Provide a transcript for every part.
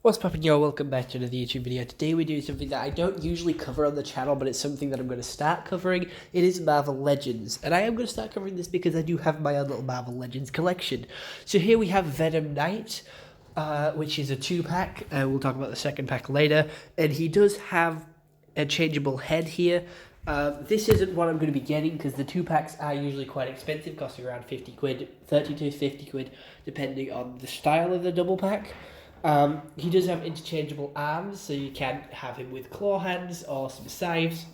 What's poppin', yo? Welcome back to another YouTube video. Today we're doing something that I don't usually cover on the channel, but it's something that I'm going to start covering. It is Marvel Legends, and I am going to start covering this because I do have my own little Marvel Legends collection. So here we have Venom Knight, which is a 2-pack. We'll talk about the second pack later, and he does have a changeable head here. This isn't what I'm going to be getting because the 2-packs are usually quite expensive, costing around 50 quid, 30 to 50 quid, depending on the style of the double pack. He does have interchangeable arms, so you can have him with claw hands or some scythes.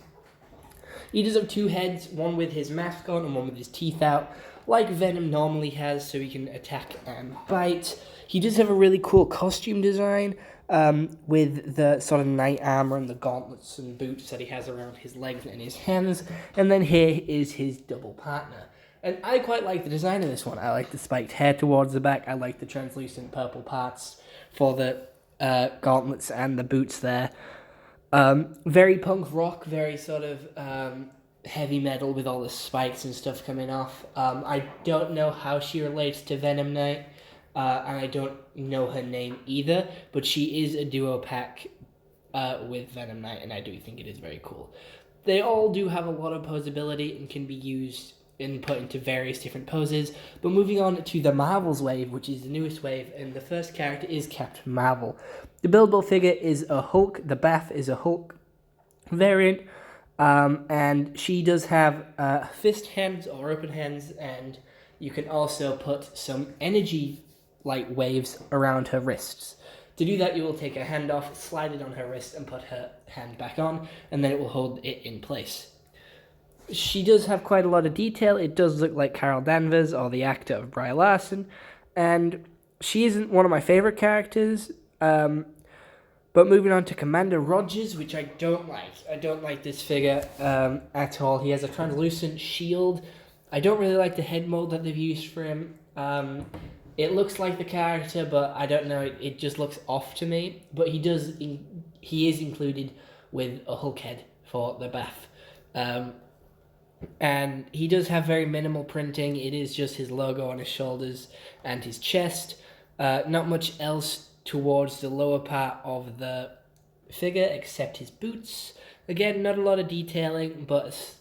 He does have 2 heads, one with his mask on and one with his teeth out, like Venom normally has, so he can attack and bite. He does have a really cool costume design, with the sort of knight armor and the gauntlets and boots that he has around his legs and his hands. And then here is his double partner. And I quite like the design of this one. I like the spiked hair towards the back. I like the translucent purple parts for the gauntlets and the boots there. Very punk rock, very sort of heavy metal with all the spikes and stuff coming off. I don't know how she relates to Venom Knight, and I don't know her name either, but she is a duo pack with Venom Knight, and I do think it is very cool. They all do have a lot of posability and can be used and put into various different poses. But moving on to the Marvels wave, which is the newest wave, and the first character is Captain Marvel. The buildable figure is a Hulk. The Bath is a Hulk variant, and she does have fist hands or open hands, and you can also put some energy light waves around her wrists. To do that, you will take her hand off, slide it on her wrist, and put her hand back on, and then it will hold it in place. She does have quite a lot of detail. It does look like Carol Danvers or the actor of Brie Larson, and she isn't one of my favorite characters. But moving on to Commander Rogers, which I don't like. I don't like this figure at all. He has a translucent shield. I don't really like the head mold that they've used for him. It looks like the character, but I don't know. It just looks off to me. But he is included with a Hulk head for the Bath. And he does have very minimal printing. It is just his logo on his shoulders and his chest. Not much else towards the lower part of the figure except his boots. Again, not a lot of detailing, but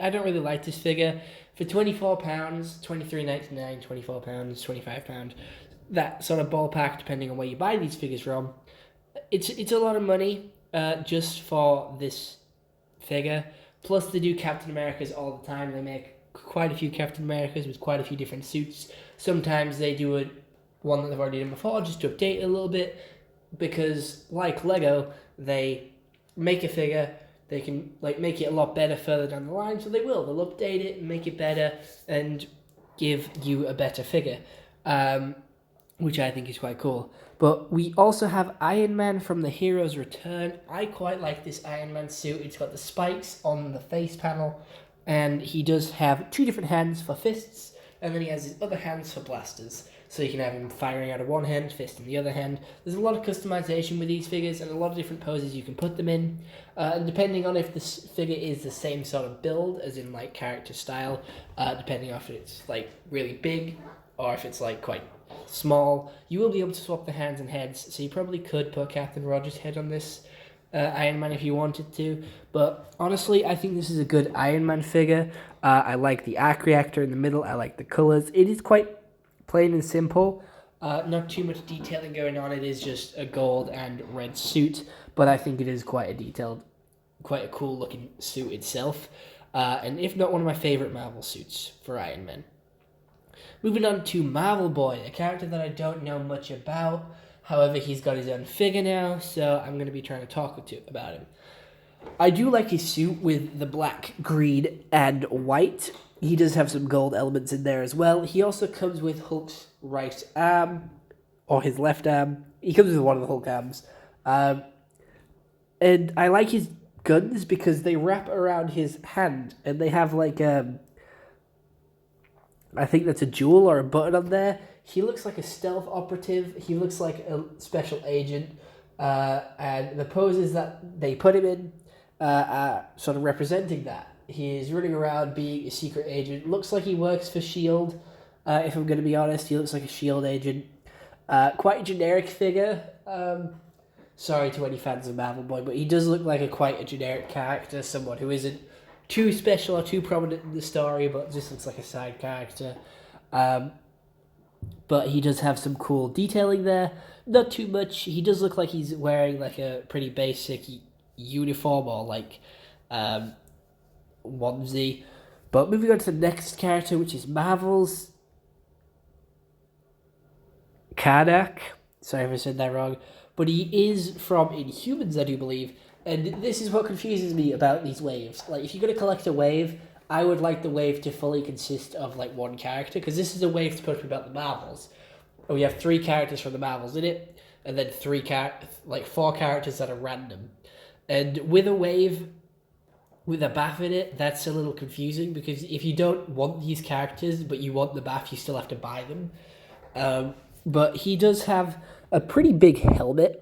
I don't really like this figure. For £24, £23.99, £24, £25, that sort of ballpark, depending on where you buy these figures from. It's a lot of money just for this figure. Plus, they do Captain Americas all the time. They make quite a few Captain Americas with quite a few different suits. Sometimes they do one that they've already done before just to update it a little bit. Because, like Lego, they make a figure. They can make it a lot better further down the line. So they will. They'll update it and make it better and give you a better figure. Which I think is quite cool. But we also have Iron Man from the Hero's Return. I quite like this Iron Man suit. It's got the spikes on the face panel, and he does have 2 different hands for fists, and then he has his other hands for blasters. So you can have him firing out of one hand, fist in the other hand. There's a lot of customization with these figures and a lot of different poses you can put them in. And depending on if this figure is the same sort of build, as in character style, depending on if it's really big or if it's quite small, you will be able to swap the hands and heads, so you probably could put Captain Rogers' head on this Iron Man if you wanted to, but honestly, I think this is a good Iron Man figure. I like the arc reactor in the middle, I like the colours. It is quite plain and simple, not too much detailing going on. It is just a gold and red suit, but I think it is quite a detailed, quite a cool looking suit itself, and if not one of my favourite Marvel suits for Iron Man. Moving on to Marvel Boy, a character that I don't know much about. However, he's got his own figure now, so I'm going to be trying to talk about him. I do like his suit with the black, green, and white. He does have some gold elements in there as well. He also comes with Hulk's right arm, or his left arm. He comes with one of the Hulk arms. And I like his guns because they wrap around his hand, and they have I think that's a jewel or a button on there. He looks like a stealth operative. He looks like a special agent. And the poses that they put him in are sort of representing that. He is running around being a secret agent. Looks like he works for S.H.I.E.L.D., if I'm going to be honest. He looks like a S.H.I.E.L.D. agent. Quite a generic figure. Sorry to any fans of Marvel Boy, but he does look like quite a generic character, someone who isn't too special or too prominent in the story, but just looks like a side character. Um, but he does have some cool detailing there. Not too much. He does look like he's wearing like a pretty basic uniform or like um, onesie. But moving on to the next character, which is Marvel's Karnak. Sorry if I said that wrong. But he is from Inhumans, I do believe. And this is what confuses me about these waves. Like, if you're going to collect a wave, I would like the wave to fully consist of, like, one character. Because this is a wave supposed to be about the Marvels. And we have 3 characters from the Marvels in it. And then 4 characters that are random. And with a wave with a bath in it, that's a little confusing. Because if you don't want these characters, but you want the bath, you still have to buy them. But he does have a pretty big helmet.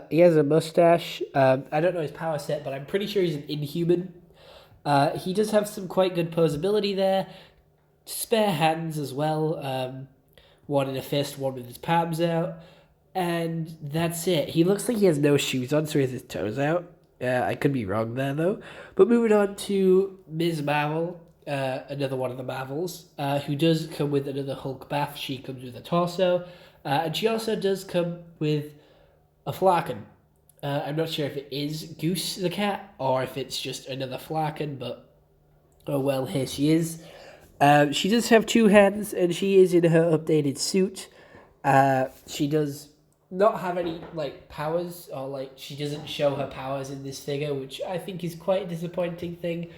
He has a mustache. I don't know his power set, but I'm pretty sure he's an Inhuman. He does have some quite good posability there. Spare hands as well. One in a fist, one with his palms out. And that's it. He looks like he has no shoes on, so he has his toes out. I could be wrong there, though. But moving on to Ms. Marvel, another one of the Marvels, who does come with another Hulk bath. She comes with a torso. And she also does come with a flagon. I'm not sure if it is Goose the cat or if it's just another flagon, but oh well, here she is. She does have 2 hands, and she is in her updated suit. She does not have any like powers, or like she doesn't show her powers in this figure, which I think is quite a disappointing thing.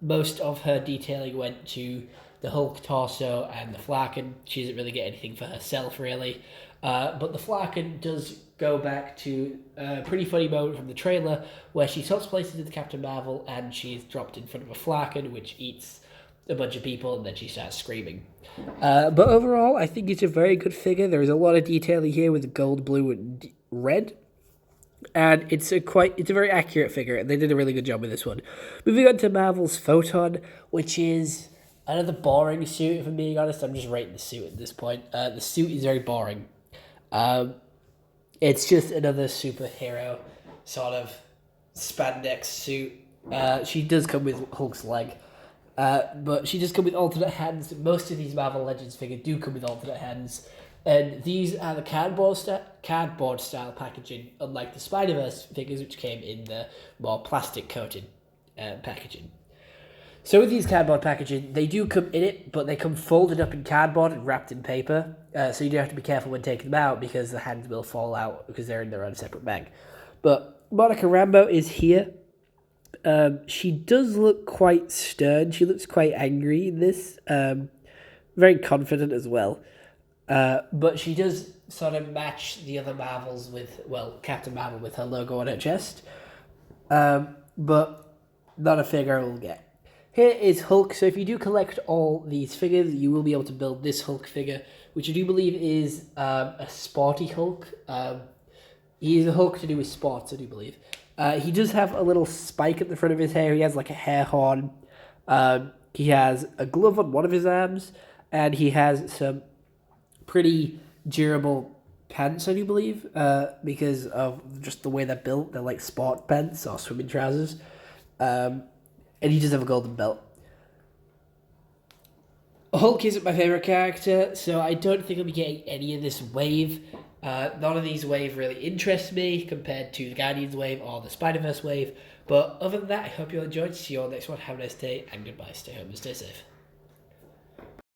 Most of her detailing went to the Hulk torso and the flagon. She doesn't really get anything for herself, really. But the flagon does go back to a pretty funny moment from the trailer where she swaps places with Captain Marvel and she's dropped in front of a flagon which eats a bunch of people, and then she starts screaming. But overall, I think it's a very good figure. There is a lot of detailing here with gold, blue, and red. And it's a very accurate figure, and they did a really good job with this one. Moving on to Marvel's Photon, which is another boring suit, if I'm being honest. I'm just rating the suit at this point. The suit is very boring. It's just another superhero sort of spandex suit. She does come with Hulk's leg. But she does come with alternate hands. Most of these Marvel Legends figures do come with alternate hands. And these are the cardboard style packaging, unlike the Spider-Verse figures, which came in the more plastic coated packaging. So with these cardboard packaging, they do come in it, but they come folded up in cardboard and wrapped in paper. So you do have to be careful when taking them out because the hands will fall out because they're in their own separate bag. But Monica Rambeau is here. She does look quite stern. She looks quite angry in this. Very confident as well. But she does sort of match the other Marvels with, well, Captain Marvel with her logo on her chest. But not a figure I will get. Here is Hulk. So if you do collect all these figures, you will be able to build this Hulk figure, which I do believe is a sporty Hulk. He is a Hulk to do with sports, I do believe. He does have a little spike at the front of his hair. He has like a hair horn. He has a glove on one of his arms, and he has some pretty durable pants, I do believe, because of just the way they're built. They're like sport pants or swimming trousers. And he does have a golden belt. Hulk isn't my favourite character, so I don't think I'll be getting any of this wave. None of these wave really interest me compared to the Guardians wave or the Spider-Verse wave. But other than that, I hope you all enjoyed. See you all next one. Have a nice day, and goodbye. Stay home and stay safe.